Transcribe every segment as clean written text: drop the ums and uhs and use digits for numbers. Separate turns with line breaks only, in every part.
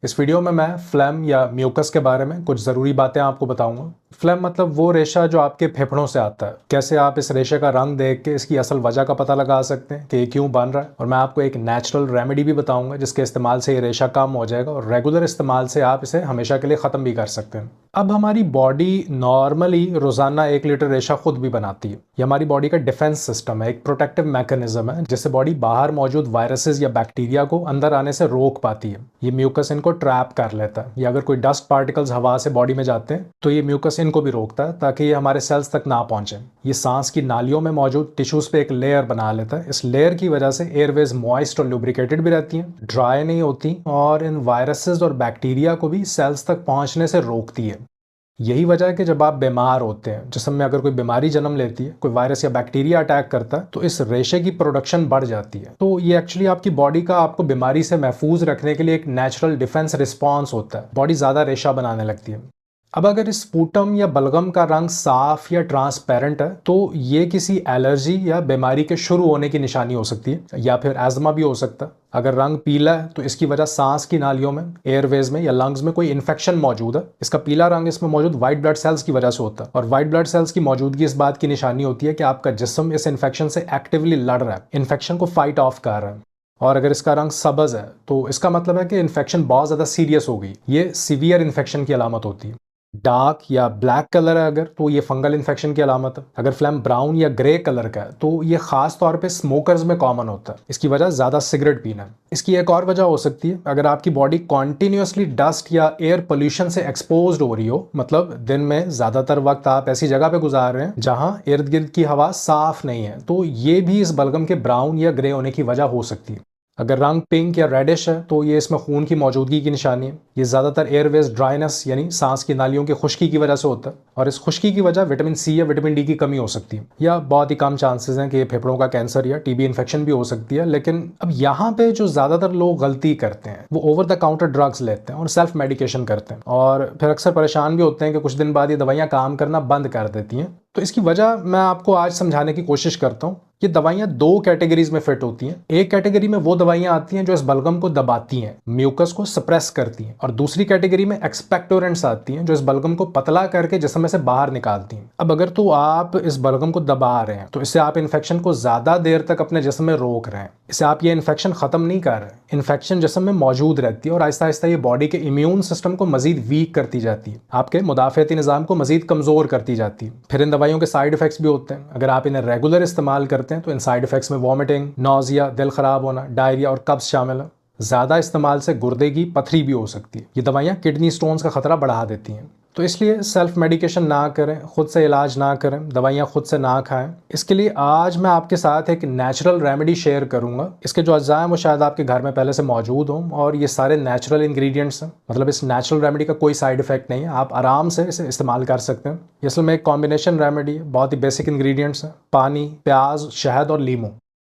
इस वीडियो में मैं फ्लैम या म्यूकस के बारे में कुछ ज़रूरी बातें आपको बताऊंगा। फ्लैम मतलब वो रेशा जो आपके फेफड़ों से आता है। कैसे आप इस रेशे का रंग देख के इसकी असल वजह का पता लगा सकते हैं कि ये क्यों बन रहा है। और मैं आपको एक नेचुरल रेमेडी भी बताऊंगा जिसके इस्तेमाल से ये रेशा कम हो जाएगा और रेगुलर इस्तेमाल से आप इसे हमेशा के लिए ख़त्म भी कर सकते हैं। अब हमारी बॉडी नॉर्मली रोज़ाना 1 लीटर रेशा खुद भी बनाती है। ये हमारी बॉडी का डिफेंस सिस्टम है, एक प्रोटेक्टिव मैकेनिज्म है जिससे बॉडी बाहर मौजूद वायरसेस या बैक्टीरिया को अंदर आने से रोक पाती है। ये म्यूकस इनको ट्रैप कर लेता है या अगर कोई डस्ट पार्टिकल्स हवा से बॉडी में जाते हैं तो ये म्यूकस इनको भी रोकता है ताकि ये हमारे सेल्स तक ना पहुंचे। ये सांस की नालियों में मौजूद टिश्यूज पे एक लेयर बना लेता है। इस लेयर की वजह से एयरवेज मॉइस्ट और लुब्रिकेटेड भी रहती हैं, ड्राई नहीं होती और इन वायरसेस और बैक्टीरिया को भी सेल्स तक पहुंचने से रोकती है। यही वजह है कि जब आप बीमार होते हैं, जिस्म में अगर कोई बीमारी जन्म लेती है, कोई वायरस या बैक्टीरिया अटैक करता है, तो इस रेशे की प्रोडक्शन बढ़ जाती है। तो ये एक्चुअली आपकी बॉडी का आपको बीमारी से महफूज रखने के लिए एक नेचुरल डिफेंस रिस्पॉन्स होता है। बॉडी ज़्यादा रेशा बनाने लगती है। अब अगर इस स्पूटम या बलगम का रंग साफ या ट्रांसपेरेंट है तो ये किसी एलर्जी या बीमारी के शुरू होने की निशानी हो सकती है, या फिर एजमा भी हो सकता है। अगर रंग पीला है तो इसकी वजह सांस की नालियों में, एयरवेज में या लंग्स में कोई इन्फेक्शन मौजूद है। इसका पीला रंग इसमें मौजूद व्हाइट ब्लड सेल्स की वजह से होता है और व्हाइट ब्लड सेल्स की मौजूदगी इस बात की निशानी होती है कि आपका जिस्म इस इन्फेक्शन से एक्टिवली लड़ रहा है, इन्फेक्शन को फाइट ऑफ कर रहा है। और अगर इसका रंग सब्ज है तो इसका मतलब है कि इन्फेक्शन बहुत ज़्यादा सीरियस हो गई, ये सीवियर इन्फेक्शन की अलामत होती है। डार्क या ब्लैक कलर है अगर तो ये फंगल इन्फेक्शन की अलामत है। अगर फ्लैम ब्राउन या ग्रे कलर का है तो ये खास तौर पे स्मोकर्स में कॉमन होता है। इसकी वजह ज़्यादा सिगरेट पीना है। इसकी एक और वजह हो सकती है अगर आपकी बॉडी कॉन्टिन्यूसली डस्ट या एयर पोल्यूशन से एक्सपोज हो रही हो, मतलब दिन में ज़्यादातर वक्त आप ऐसी जगह पे गुजार रहे हैं जहाँ इर्द गिर्द की हवा साफ नहीं है, तो ये भी इस बलगम के ब्राउन या ग्रे होने की वजह हो सकती है। अगर रंग पिंक या रेडिश है तो ये इसमें खून की मौजूदगी की निशानी है। ये ज़्यादातर एयरवेज ड्राइनेस यानी सांस की नालियों की खुश्की की वजह से होता है और इस खुश्की की वजह विटामिन सी या विटामिन डी की कमी हो सकती है, या बहुत ही कम चांसेस हैं कि ये फेफड़ों का कैंसर या टीबी इन्फेक्शन भी हो सकती है। लेकिन अब यहाँ पे जो ज़्यादातर लोग गलती करते हैं वो ओवर द काउंटर ड्रग्स लेते हैं और सेल्फ मेडिकेशन करते हैं और फिर अक्सर परेशान भी होते हैं कि कुछ दिन बाद ये दवाइयाँ काम करना बंद कर देती हैं। तो इसकी वजह मैं आपको आज समझाने की कोशिश करता हूँ। ये दवाइयाँ दो कैटेगरीज में फिट होती हैं। एक कैटेगरी में वो दवाइयाँ आती हैं जो इस बलगम को दबाती हैं, म्यूकस को सप्रेस करती हैं, और दूसरी कैटेगरी में एक्सपेक्टोरेंट्स आती हैं जो इस बलगम को पतला करके जिस्म में से बाहर निकालती हैं। अब अगर तो आप इस बलगम को दबा रहे हैं तो इससे आप इन्फेक्शन को ज्यादा देर तक अपने जिस्म में रोक रहे हैं। इससे आप ये इन्फेक्शन खत्म नहीं कर रहे हैं। इन्फेक्शन जिस्म में मौजूद रहती है और आहिस्ता आहिस्ता ये बॉडी के इम्यून सिस्टम को मजीद वीक करती जाती है, आपके मुदाफ़ियती निज़ाम को मजीद कमजोर करती जाती है। फिर इन दवाइयों के साइड इफेक्ट्स भी होते हैं। अगर आप इन्हें रेगुलर इस्तेमाल करते हैं तो इन साइड इफेक्ट्स में वॉमिटिंग, नौजिया, दिल खराब होना, डायरिया और कब्ज शामिल है। ज़्यादा इस्तेमाल से गुर्दे की पथरी भी हो सकती है। ये दवाइयाँ किडनी स्टोन्स का खतरा बढ़ा देती हैं। तो इसलिए सेल्फ मेडिकेशन ना करें, खुद से इलाज ना करें, दवाइयाँ खुद से ना खाएं। इसके लिए आज मैं आपके साथ एक नेचुरल रेमेडी शेयर करूंगा। इसके जो अज्जा हैं वो शायद आपके घर में पहले से मौजूद हों और ये सारे नेचुरल इंग्रेडिएंट्स हैं, मतलब इस नेचुरल रेमेडी का कोई साइड इफेक्ट नहीं है, आप आराम से इसे इस्तेमाल कर सकते हैं। ये असल में एक कॉम्बिनेशन रेमेडी है, बहुत ही बेसिक इंग्रेडिएंट्स हैं, पानी, प्याज, शहद और लीमू।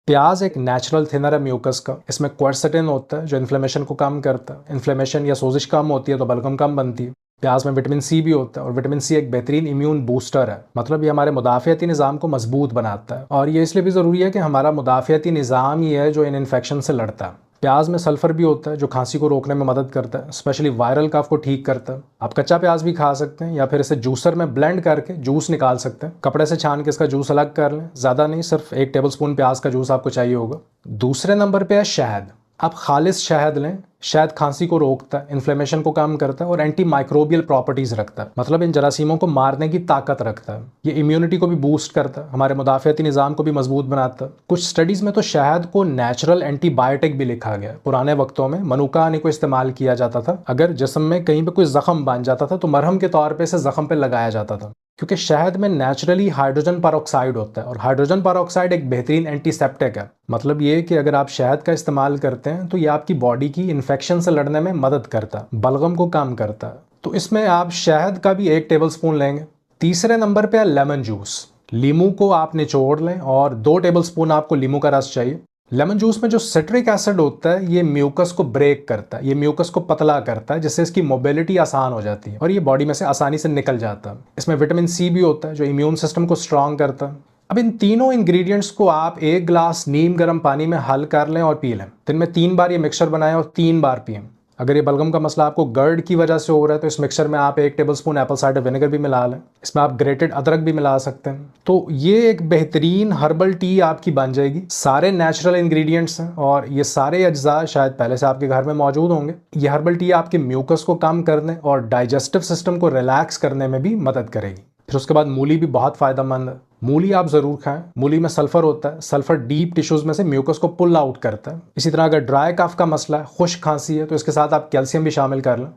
प्याज एक नेचुरल थिनर है म्यूकस का। इसमें क्वर्सेटिन होता है जो इन्फ्लेमेशन को कम करता है। इन्फ्लेमेशन या सोजिश कम होती है तो बलगम कम बनती है। प्याज में विटामिन सी भी होता है और विटामिन सी एक बेहतरीन इम्यून बूस्टर है, मतलब ये हमारे मुदाफ़ियती निज़ाम को मजबूत बनाता है। और ये इसलिए भी ज़रूरी है कि हमारा मुदाफ़ियती निज़ाम ही है जो इन इन्फेक्शन से लड़ता है। प्याज में सल्फर भी होता है जो खांसी को रोकने में मदद करता है, स्पेशली वायरल कफ को ठीक करता है। आप कच्चा प्याज भी खा सकते हैं या फिर इसे जूसर में ब्लेंड करके जूस निकाल सकते हैं। कपड़े से छान के इसका जूस अलग कर लें, ज़्यादा नहीं, सिर्फ 1 टेबलस्पून प्याज का जूस आपको चाहिए होगा। दूसरे नंबर पे है शहद। आप खालिस शहद लें। शहद खांसी को रोकता है, इन्फ्लेमेशन को कम करता है और एंटी माइक्रोबियल प्रॉपर्टीज रखता है, मतलब इन जरासीमों को मारने की ताकत रखता है। ये इम्यूनिटी को भी बूस्ट करता है, हमारे मुदाफ़ियती निज़ाम को भी मजबूत बनाता है। कुछ स्टडीज़ में तो शहद को नेचुरल एंटीबायोटिक भी लिखा गया। पुराने वक्तों में मनुका आने को इस्तेमाल किया जाता था। अगर जिस्म में कहीं पर कोई जख्म बन जाता था तो मरहम के तौर पर इसे जख्म पर लगाया जाता था, क्योंकि शहद में नेचुरली हाइड्रोजन पेरोक्साइड होता है और हाइड्रोजन पेरोक्साइड एक बेहतरीन एंटीसेप्टिक है। मतलब ये कि अगर आप शहद का इस्तेमाल करते हैं तो ये आपकी बॉडी की इन्फेक्शन से लड़ने में मदद करता है, बलगम को कम करता है। तो इसमें आप शहद का भी 1 टेबलस्पून लेंगे। तीसरे नंबर पे है लेमन जूस। लीमू को आप निचोड़ लें और 2 टेबलस्पून आपको लीमू का रस चाहिए। लेमन जूस में जो सिट्रिक एसिड होता है ये म्यूकस को ब्रेक करता है, ये म्यूकस को पतला करता है, जिससे इसकी मोबिलिटी आसान हो जाती है और ये बॉडी में से आसानी से निकल जाता है। इसमें विटामिन सी भी होता है जो इम्यून सिस्टम को स्ट्रांग करता है। अब इन तीनों इंग्रेडिएंट्स को आप 1 गिलास नीम गर्म पानी में हल कर लें और पी लें। दिन में 3 बार ये मिक्सचर बनाएं और 3 बार पिएं। अगर ये बलगम का मसला आपको गर्ड की वजह से हो रहा है तो इस मिक्सचर में आप 1 टेबलस्पून एप्पल साइडर विनेगर भी मिला लें। इसमें आप ग्रेटेड अदरक भी मिला सकते हैं। तो ये एक बेहतरीन हर्बल टी आपकी बन जाएगी। सारे नेचुरल इंग्रेडिएंट्स हैं और ये सारे अज्जा शायद पहले से आपके घर में मौजूद होंगे। ये हर्बल टी आपके म्यूकस को कम करने और डाइजेस्टिव सिस्टम को रिलैक्स करने में भी मदद करेगी। फिर उसके बाद मूली भी बहुत फायदेमंद है। मूली आप जरूर खाएं। मूली में सल्फर होता है। सल्फर डीप टिश्यूज में से म्यूकस को पुल आउट करता है। इसी तरह अगर ड्राई कफ का मसला है, खुश्क खांसी है, तो इसके साथ आप कैल्शियम भी शामिल कर लें।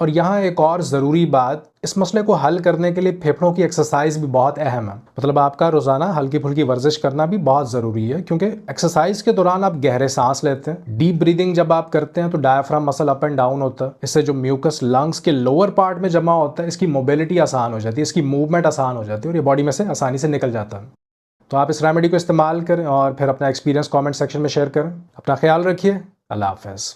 और यहाँ एक और ज़रूरी बात, इस मसले को हल करने के लिए फेफड़ों की एक्सरसाइज भी बहुत अहम है। मतलब आपका रोज़ाना हल्की फुल्की वर्जिश करना भी बहुत ज़रूरी है, क्योंकि एक्सरसाइज के दौरान आप गहरे सांस लेते हैं। डीप ब्रीदिंग जब आप करते हैं तो diaphragm muscle up and down होता है। इससे जो म्यूकस लंग्स के लोअर पार्ट में जमा होता है, इसकी मोबिलिटी आसान हो जाती है, इसकी मूवमेंट आसान हो जाती है और ये बॉडी में से आसानी से निकल जाता है। तो आप इस रेमेडी को इस्तेमाल करें और फिर अपना एक्सपीरियंस कॉमेंट सेक्शन में शेयर करें। अपना ख्याल रखिए। अल्लाह हाफ़िज़।